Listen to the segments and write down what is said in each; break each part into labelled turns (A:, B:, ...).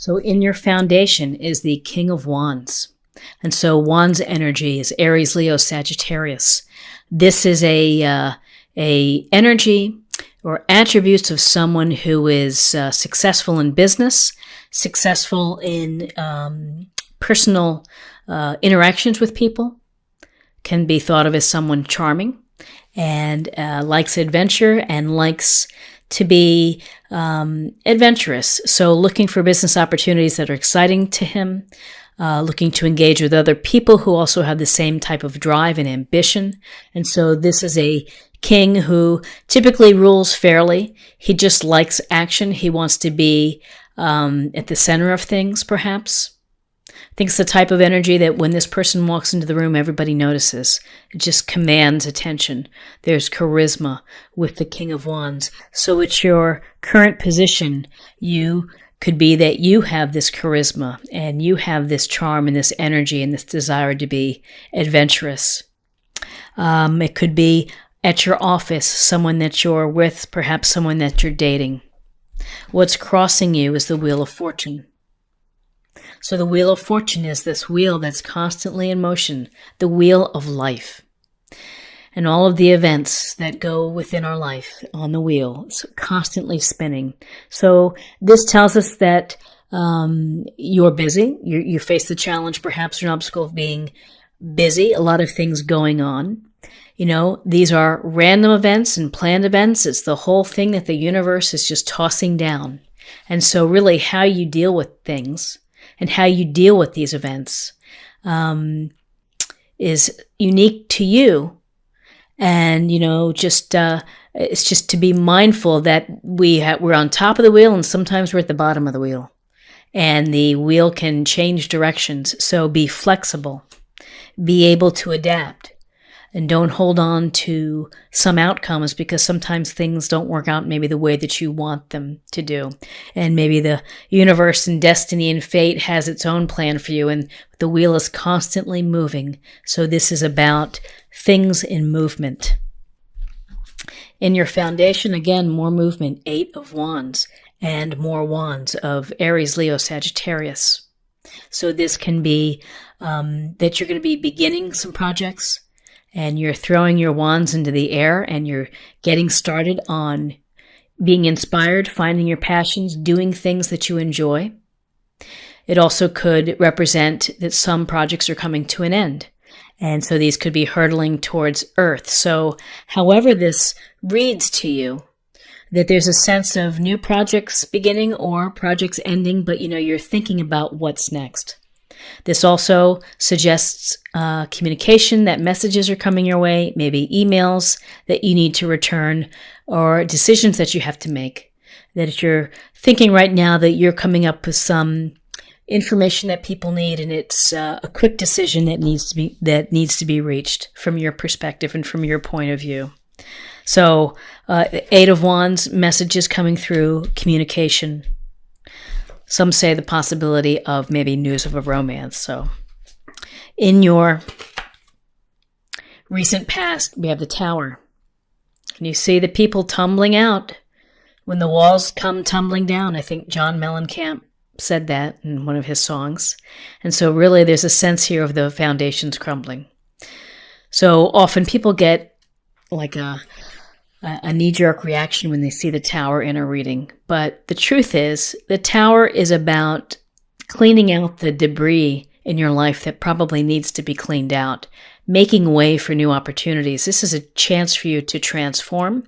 A: So in your foundation is the King of Wands. And so Wands energy is Aries, Leo, Sagittarius. This is a energy or attributes of someone who is successful in business, successful in personal interactions with people, can be thought of as someone charming, and likes adventure and likes to be adventurous. So looking for business opportunities that are exciting to him, looking to engage with other people who also have the same type of drive and ambition. And so this is a king who typically rules fairly. He just likes action. He wants to be at the center of things, perhaps. I think it's the type of energy that when this person walks into the room, everybody notices. It just commands attention. There's charisma with the King of Wands. So it's your current position. You could be that you have this charisma and you have this charm and this energy and this desire to be adventurous. It could be at your office, someone that you're with, perhaps someone that you're dating. What's crossing you is the Wheel of Fortune. So the Wheel of Fortune is this wheel that's constantly in motion, the wheel of life. And all of the events that go within our life on the wheel is constantly spinning. So this tells us that you're busy. You face the challenge, perhaps an obstacle of being busy, a lot of things going on. You know, these are random events and planned events. It's the whole thing that the universe is just tossing down. And so really how you deal with things and how you deal with these events is unique to you. And, you know, it's just to be mindful that we're on top of the wheel and sometimes we're at the bottom of the wheel. And the wheel can change directions. So be flexible. Be able to adapt. And don't hold on to some outcomes because sometimes things don't work out maybe the way that you want them to do. And maybe the universe and destiny and fate has its own plan for you, and the wheel is constantly moving. So this is about things in movement. In your foundation, again, more movement, 8 of Wands, and more wands of Aries, Leo, Sagittarius. So this can be that you're going to be beginning some projects, and you're throwing your wands into the air and you're getting started on being inspired, finding your passions, doing things that you enjoy. It also could represent that some projects are coming to an end. And so these could be hurtling towards earth. So however this reads to you, that there's a sense of new projects beginning or projects ending, but you're thinking about what's next. This also suggests communication, that messages are coming your way, maybe emails that you need to return or decisions that you have to make. That if you're thinking right now that you're coming up with some information that people need and it's a quick decision that needs to be reached from your perspective and from your point of view. So 8 of Wands, messages coming through, communication. Some say the possibility of maybe news of a romance. So in your recent past, we have the Tower. And you see the people tumbling out when the walls come tumbling down. I think John Mellencamp said that in one of his songs. And so really there's a sense here of the foundations crumbling. So often people get like a knee-jerk reaction when they see the Tower in a reading. But the truth is, the Tower is about cleaning out the debris in your life that probably needs to be cleaned out, making way for new opportunities. This is a chance for you to transform,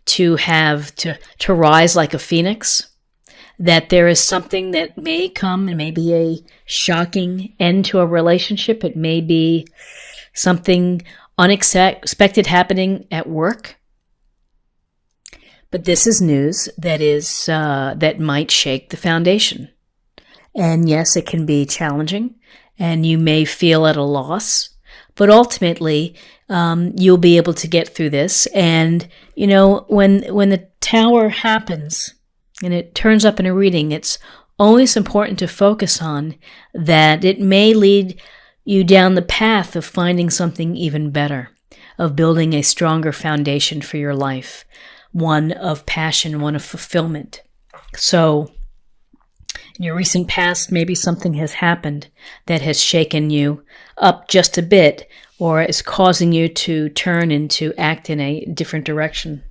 A: to rise like a phoenix, that there is something that may come and may be a shocking end to a relationship. It may be something unexpected happening at work. But this is news that might shake the foundation. And yes, it can be challenging, and you may feel at a loss, but ultimately, you'll be able to get through this. And, when the Tower happens and it turns up in a reading, it's always important to focus on that it may lead you down the path of finding something even better, of building a stronger foundation for your life. One of passion, one of fulfillment. So In your recent past, maybe something has happened that has shaken you up just a bit or is causing you to turn and to act in a different direction.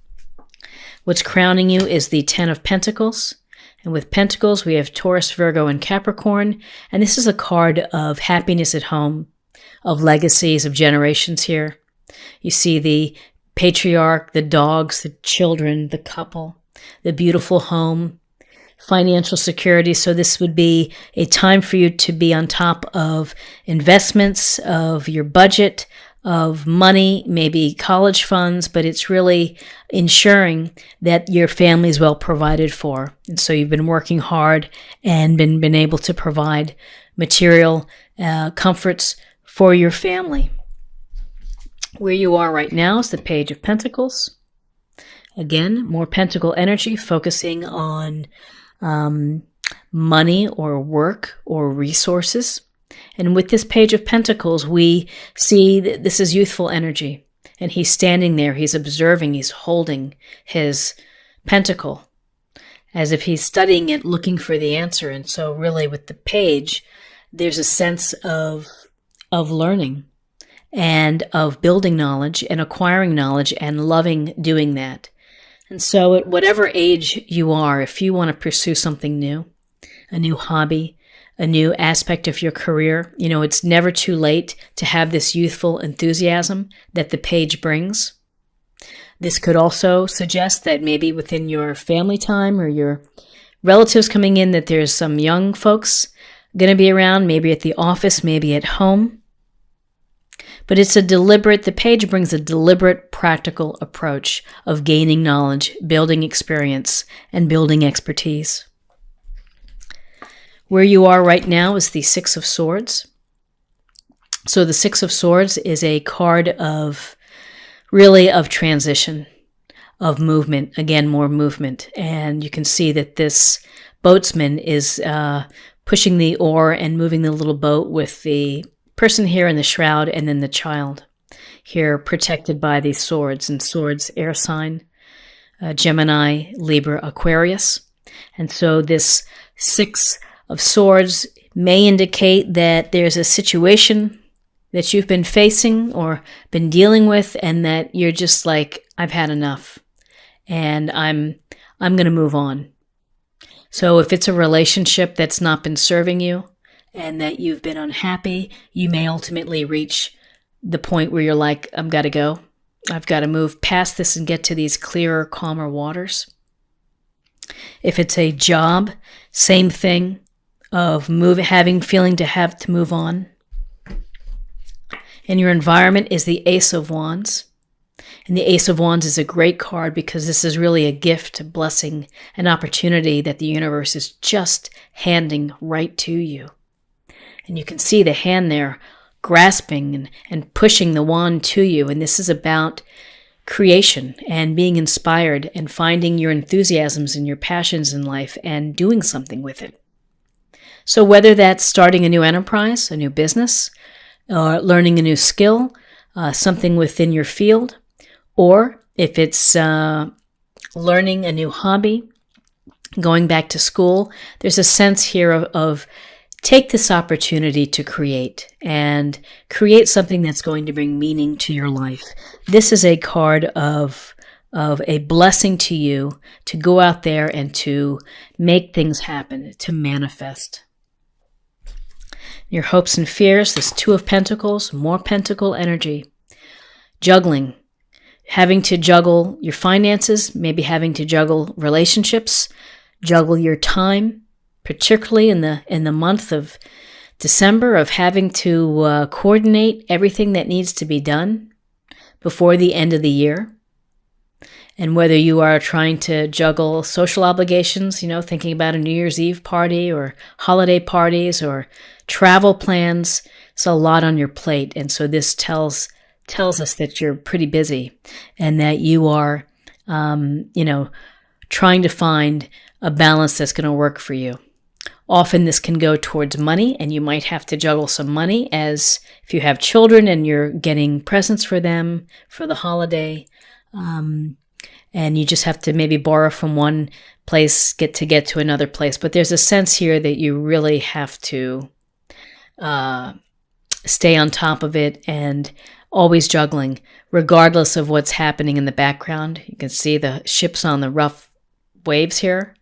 A: What's crowning you is the Ten of Pentacles. And with Pentacles, we have Taurus, Virgo, and Capricorn. And this is a card of happiness at home, of legacies, of generations here. You see the patriarch, the dogs, the children, the couple, the beautiful home, financial security. So this would be a time for you to be on top of investments, of your budget, of money, maybe college funds, but it's really ensuring that your family is well provided for. And so you've been working hard and been able to provide material comforts for your family. Where you are right now is the Page of Pentacles. Again, more pentacle energy, focusing on money or work or resources. And with this Page of Pentacles, we see that this is youthful energy. And he's standing there, he's observing, he's holding his pentacle as if he's studying it, looking for the answer. And so really with the page, there's a sense of learning and of building knowledge and acquiring knowledge and loving doing that. And so at whatever age you are, if you want to pursue something new, a new hobby, a new aspect of your career, it's never too late to have this youthful enthusiasm that the page brings. This could also suggest that maybe within your family time or your relatives coming in, that there's some young folks going to be around, maybe at the office, maybe at home. But the page brings a deliberate, practical approach of gaining knowledge, building experience, and building expertise. Where you are right now is the Six of Swords. So the Six of Swords is a card of transition, of movement, again, more movement. And you can see that this boatsman is pushing the oar and moving the little boat with the person here in the shroud and then the child here protected by these swords. And swords, air sign, Gemini, Libra, Aquarius. And so this Six of Swords may indicate that there's a situation that you've been facing or been dealing with and that you're just like, I've had enough and I'm going to move on. So if it's a relationship that's not been serving you and that you've been unhappy, you may ultimately reach the point where you're like, I've got to go. I've got to move past this and get to these clearer, calmer waters. If it's a job, same thing of feeling to have to move on. And your environment is the Ace of Wands. And the Ace of Wands is a great card because this is really a gift, a blessing, an opportunity that the universe is just handing right to you. And you can see the hand there grasping and pushing the wand to you. And this is about creation and being inspired and finding your enthusiasms and your passions in life and doing something with it. So whether that's starting a new enterprise, a new business, or learning a new skill, something within your field, or if it's learning a new hobby, going back to school, there's a sense here of take this opportunity to create and create something that's going to bring meaning to your life. This is a card of a blessing to you to go out there and to make things happen, to manifest. Your hopes and fears, this Two of Pentacles, more pentacle energy. Juggling, having to juggle your finances, maybe having to juggle relationships, juggle your time, particularly in the month of December, of having to coordinate everything that needs to be done before the end of the year. And whether you are trying to juggle social obligations, thinking about a New Year's Eve party or holiday parties or travel plans, it's a lot on your plate. And so this tells us that you're pretty busy and that you are, trying to find a balance that's going to work for you. Often this can go towards money, and you might have to juggle some money as if you have children and you're getting presents for them for the holiday. and you just have to maybe borrow from one place get to another place. But there's a sense here that you really have to stay on top of it and always juggling, regardless of what's happening in the background. You can see the ships on the rough waves here.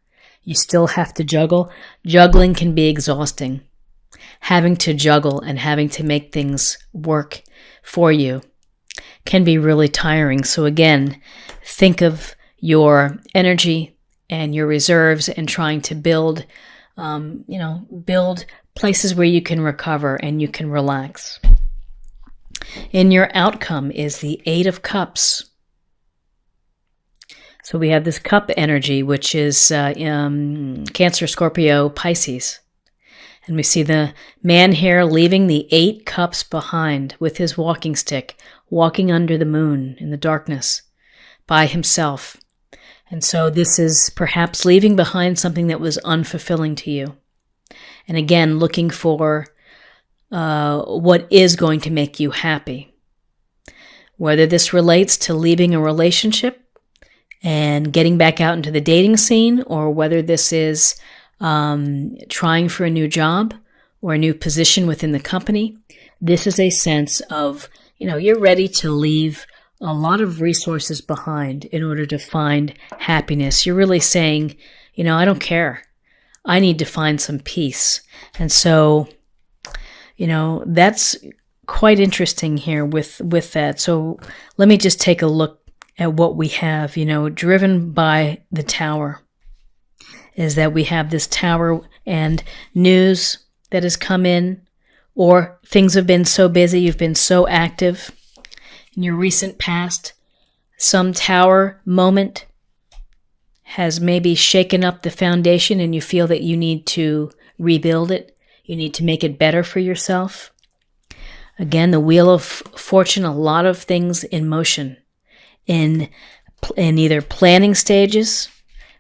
A: You still have to juggle. Juggling can be exhausting. Having to juggle and having to make things work for you can be really tiring. So again, think of your energy and your reserves and trying to build places where you can recover and you can relax. And your outcome is the Eight of Cups. So we have this cup energy, which is Cancer, Scorpio, Pisces. And we see the man here leaving the 8 cups behind with his walking stick, walking under the moon in the darkness by himself. And so this is perhaps leaving behind something that was unfulfilling to you. And again, looking for what is going to make you happy. Whether this relates to leaving a relationship and getting back out into the dating scene, or whether this is trying for a new job or a new position within the company, this is a sense of, you're ready to leave a lot of resources behind in order to find happiness. You're really saying, I don't care. I need to find some peace. And so, that's quite interesting here with that. So let me just take a look at what we have, driven by the Tower. Is that we have this Tower and news that has come in, or things have been so busy, you've been so active in your recent past. Some Tower moment has maybe shaken up the foundation and you feel that you need to rebuild it. You need to make it better for yourself. Again, the Wheel of Fortune, a lot of things in motion in either planning stages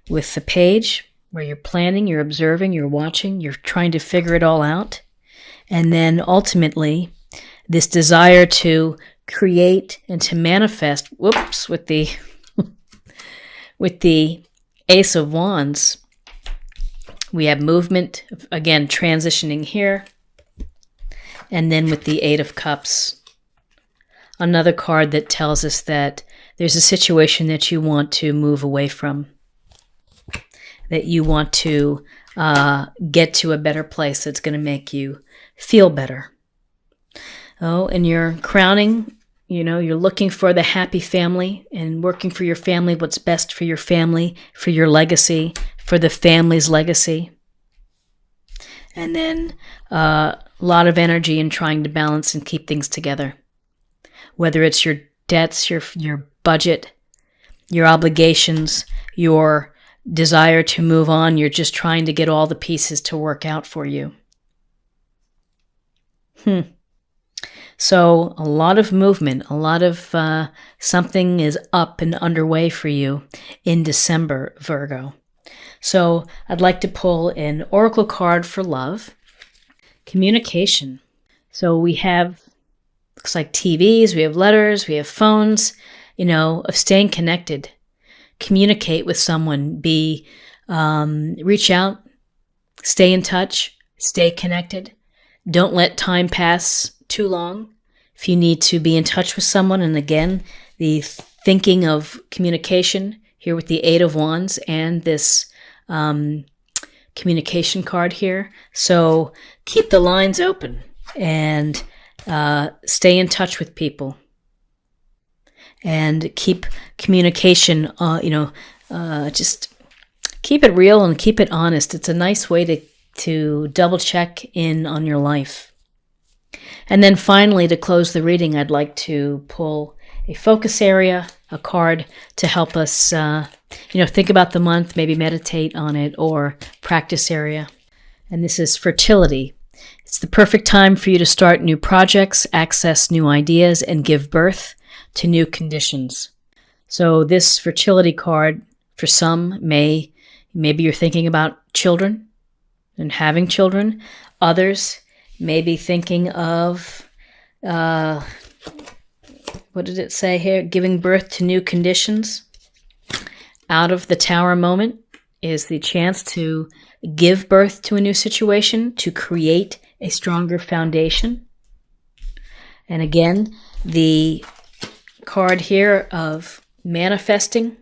A: with the Page, where you're planning, you're observing, you're watching, you're trying to figure it all out. And then ultimately, this desire to create and to manifest, with the with the Ace of Wands, we have movement, again, transitioning here. And then with the Eight of Cups, another card that tells us that there's a situation that you want to move away from, that you want to get to a better place that's going to make you feel better. Oh, and you're crowning, you're looking for the happy family and working for your family, what's best for your family, for your legacy, for the family's legacy. And then a lot of energy in trying to balance and keep things together. Whether it's your debts, your budget, your obligations, your desire to move on, you're just trying to get all the pieces to work out for you. So a lot of movement, a lot of something is up and underway for you in December, Virgo. So I'd like to pull an oracle card for love. Communication. So we have, looks like TVs, we have letters, we have phones, of staying connected. Communicate with someone, reach out, stay in touch, stay connected. Don't let time pass too long. If you need to be in touch with someone, and again, the thinking of communication here with the Eight of Wands and this communication card here. So keep the lines open and stay in touch with people. And keep communication, just keep it real and keep it honest. It's a nice way to double check in on your life. And then finally, to close the reading, I'd like to pull a focus area, a card to help us, think about the month, maybe meditate on it, or practice area. And this is fertility. It's the perfect time for you to start new projects, access new ideas, and give birth to new conditions. So this fertility card, for some, maybe you're thinking about children and having children. Others may be thinking of, what did it say here? Giving birth to new conditions. out of the Tower moment is the chance to give birth to a new situation, to create a stronger foundation. And again, the card here of manifesting,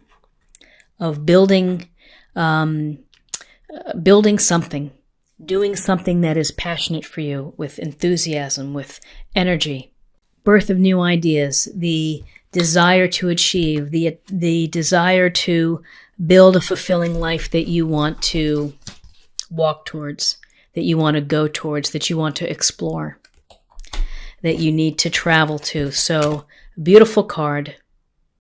A: of building something, doing something that is passionate for you with enthusiasm, with energy. Birth of new ideas, the desire to achieve, the desire to build a fulfilling life that you want to walk towards, that you want to go towards, that you want to explore, that you need to travel to. So, beautiful card.